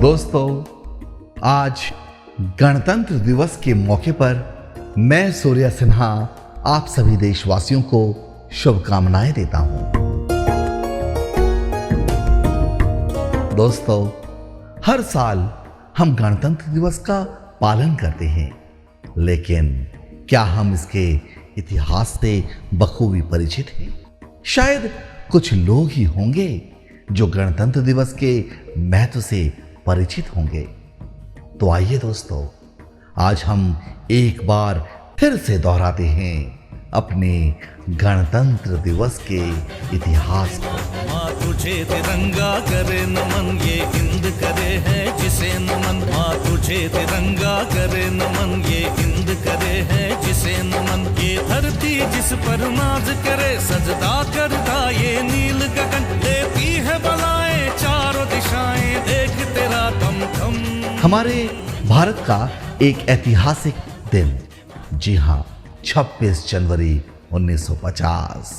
दोस्तों, आज गणतंत्र दिवस के मौके पर मैं सूर्या सिन्हा आप सभी देशवासियों को शुभकामनाएं देता हूं। दोस्तों, हर साल हम गणतंत्र दिवस का पालन करते हैं, लेकिन क्या हम इसके इतिहास से बखूबी परिचित हैं? शायद कुछ लोग ही होंगे जो गणतंत्र दिवस के महत्व से परिचित होंगे। तो आइए दोस्तों, आज हम एक बार फिर से दोहराते हैं अपने गणतंत्र दिवस के इतिहास को। माँ तुझे तिरंगा करे नमन, ये हिंद करे है जिसे नमन। माँ तुझे तिरंगा करे नमन, ये हिंद करे है जिसे नमन। ये धरती जिस पर नाज करे, सजदा करता ये नील गगन। देती है बलाएं चारों दिशाएं, देख तेरा दमखम। हमारे भारत का एक ऐतिहासिक दिन, जी हाँ, 26 जनवरी 1950।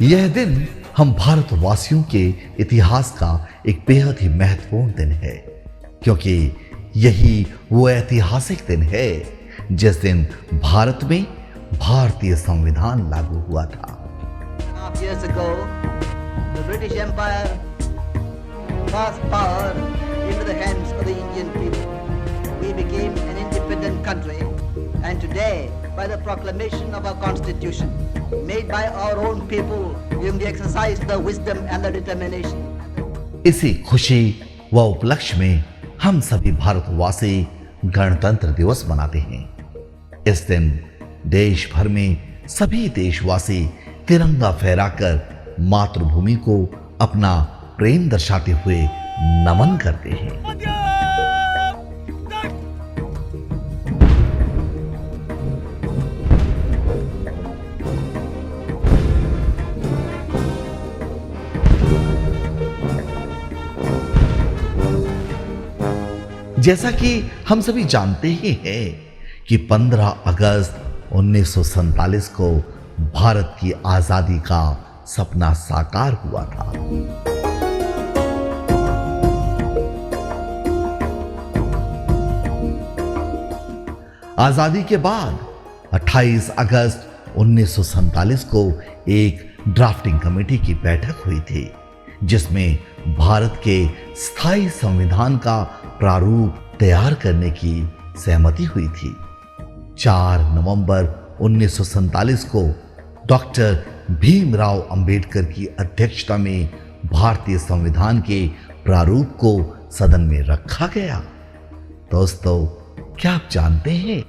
यह दिन हम भारतवासियों के इतिहास का एक बेहद ही महत्वपूर्ण दिन है, क्योंकि यही वो ऐतिहासिक दिन है जिस दिन भारत में भारतीय संविधान लागू हुआ था। Years ago, the British Empire passed power into the hands of the Indian people. We became an independent country, and today, by the proclamation of our Constitution, made by our own people, whom we exercise the wisdom and the determination. इसी खुशी व उपलक्ष्य में हम सभी भारतवासी गणतंत्र दिवस मनाते हैं। इस दिन देश भर में सभी देशवासी तिरंगा फहराकर मातृभूमि को अपना प्रेम दर्शाते हुए नमन करते हैं। जैसा कि हम सभी जानते ही हैं कि 15 अगस्त 1947 को भारत की आजादी का सपना साकार हुआ था। आजादी के बाद 28 अगस्त 1947 को एक ड्राफ्टिंग कमेटी की बैठक हुई थी, जिसमें भारत के स्थायी संविधान का प्रारूप तैयार करने की सहमति हुई थी। 4 नवंबर 1947 को डॉक्टर भीमराव अंबेडकर की अध्यक्षता में भारतीय संविधान के प्रारूप को सदन में रखा गया। दोस्तों, क्या आप जानते हैं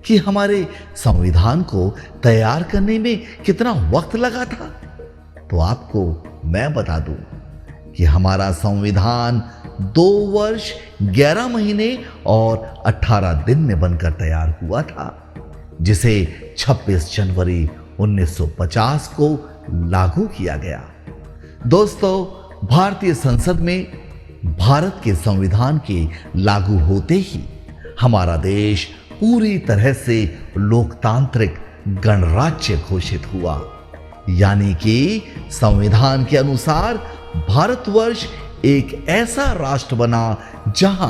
कि हमारे संविधान को तैयार करने में कितना वक्त लगा था? तो आपको मैं बता दूं कि हमारा संविधान 2 वर्ष 11 महीने और 18 दिन में बनकर तैयार हुआ था, जिसे 26 जनवरी 1950 को लागू किया गया। दोस्तों, भारतीय संसद में भारत के संविधान के लागू होते ही हमारा देश पूरी तरह से लोकतांत्रिक गणराज्य घोषित हुआ। यानी कि संविधान के अनुसार भारतवर्ष एक ऐसा राष्ट्र बना जहां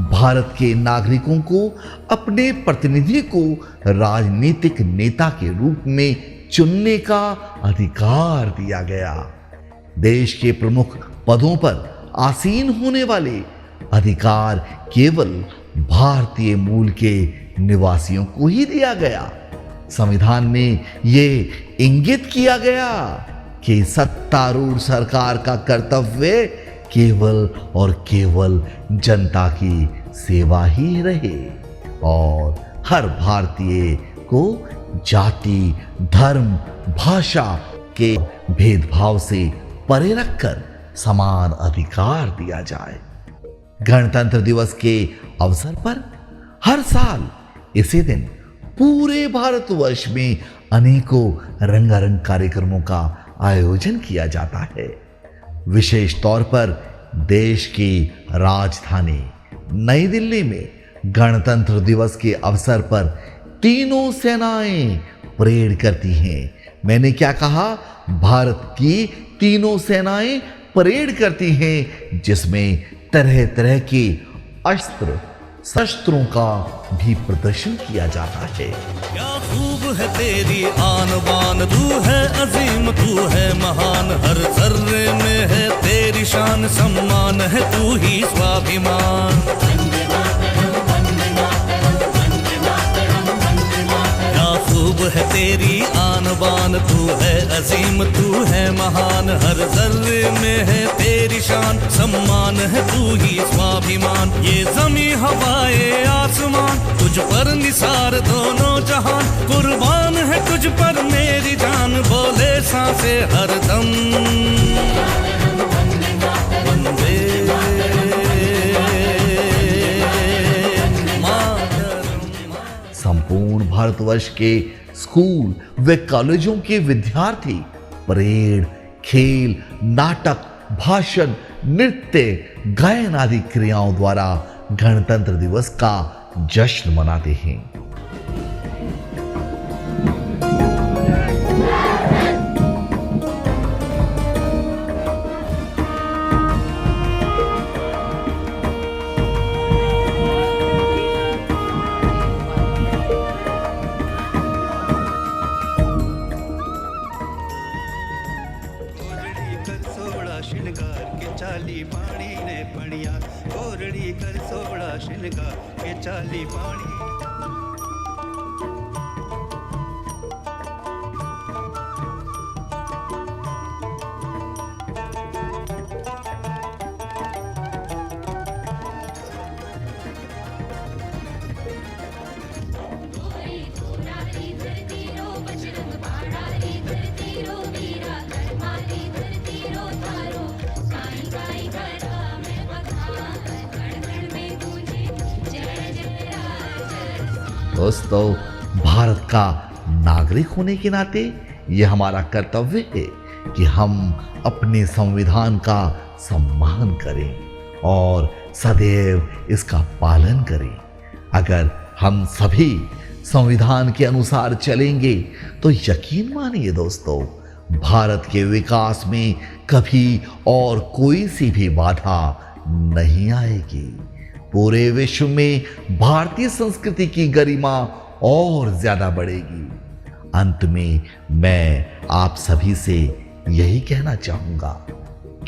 भारत के नागरिकों को अपने प्रतिनिधि को राजनीतिक नेता के रूप में चुनने का अधिकार दिया गया। देश के प्रमुख पदों पर आसीन होने वाले अधिकार केवल भारतीय मूल के निवासियों को ही दिया गया। संविधान में यह इंगित किया गया कि सत्तारूढ़ सरकार का कर्तव्य केवल और केवल जनता की सेवा ही रहे और हर भारतीय को जाति, धर्म, भाषा के भेदभाव से परे रखकर समान अधिकार दिया जाए। गणतंत्र दिवस के अवसर पर हर साल इसी दिन पूरे भारतवर्ष में अनेकों रंगारंग कार्यक्रमों का आयोजन किया जाता है। विशेष तौर पर देश की राजधानी नई दिल्ली में गणतंत्र दिवस के अवसर पर तीनों सेनाएं परेड करती हैं। मैंने क्या कहा? भारत की तीनों सेनाएं परेड करती हैं, जिसमें तरह तरह के अस्त्र शस्त्रों का भी प्रदर्शन किया जाता है। क्या खूब है तेरी आन बान, तू है अजीम, तू है महान, हर जर्रे में है तेरी शान, सम्मान है तू ही स्वाभिमान। क्या खूब है तेरी आन बान, तू है अजीम, तू है महान, हर जर्रे में है तेरी शान, सम्मान है तू ही स्वाभिमान। ये जमी हवाए आसमान, तुझ पर निसार दोनों जहान, कुर्बान है तुझ पर मेरी जान, बोले सांसे हरदम वंदे मातरम। संपूर्ण भारतवर्ष के स्कूल व कॉलेजों के विद्यार्थी परेड, खेल, नाटक, भाषण, नृत्य, गायन आदि क्रियाओं द्वारा गणतंत्र दिवस का जश्न मनाते हैं। श्रृंगार के चाली पानी ने पणिया, कोरड़ी कर सोड़ा श्रृंगार के चाली पानी। दोस्तों, भारत का नागरिक होने के नाते यह हमारा कर्तव्य है कि हम अपने संविधान का सम्मान करें और सदैव इसका पालन करें। अगर हम सभी संविधान के अनुसार चलेंगे तो यकीन मानिए दोस्तों, भारत के विकास में कभी और कोई सी भी बाधा नहीं आएगी। पूरे विश्व में भारतीय संस्कृति की गरिमा और ज्यादा बढ़ेगी। अंत में मैं आप सभी से यही कहना चाहूंगा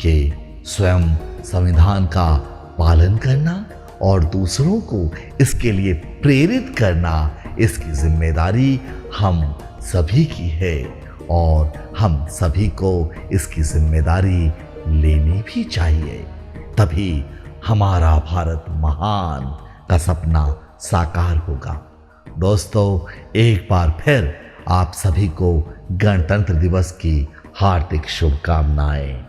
कि स्वयं संविधान का पालन करना और दूसरों को इसके लिए प्रेरित करना, इसकी जिम्मेदारी हम सभी की है और हम सभी को इसकी जिम्मेदारी लेनी भी चाहिए। तभी हमारा भारत महान का सपना साकार होगा। दोस्तों, एक बार फिर आप सभी को गणतंत्र दिवस की हार्दिक शुभकामनाएं।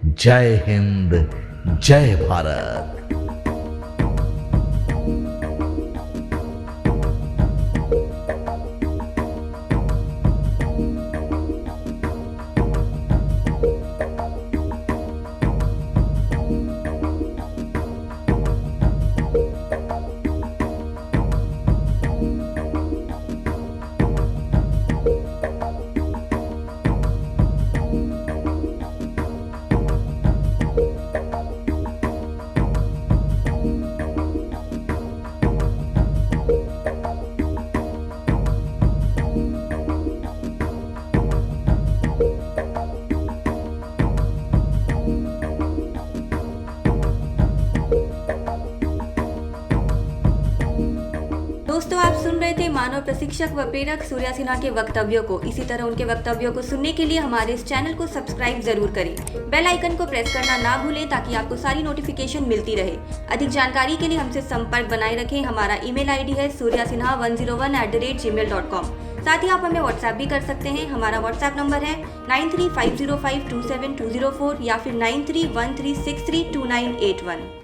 जय हिंद, जय भारत। दोस्तों, आप सुन रहे थे मानव प्रशिक्षक व प्रेरक सूर्या सिन्हा के वक्तव्यों को। इसी तरह उनके वक्तव्यों को सुनने के लिए हमारे इस चैनल को सब्सक्राइब जरूर करें। बेल आइकन को प्रेस करना ना भूलें ताकि आपको सारी नोटिफिकेशन मिलती रहे। अधिक जानकारी के लिए हमसे संपर्क बनाए रखें। हमारा ईमेल आईडी है suryasinha101@gmail.com। साथ ही आप हमें व्हाट्सएप भी कर सकते हैं। हमारा व्हाट्सएप नंबर है 9350527204 या फिर 9313632981।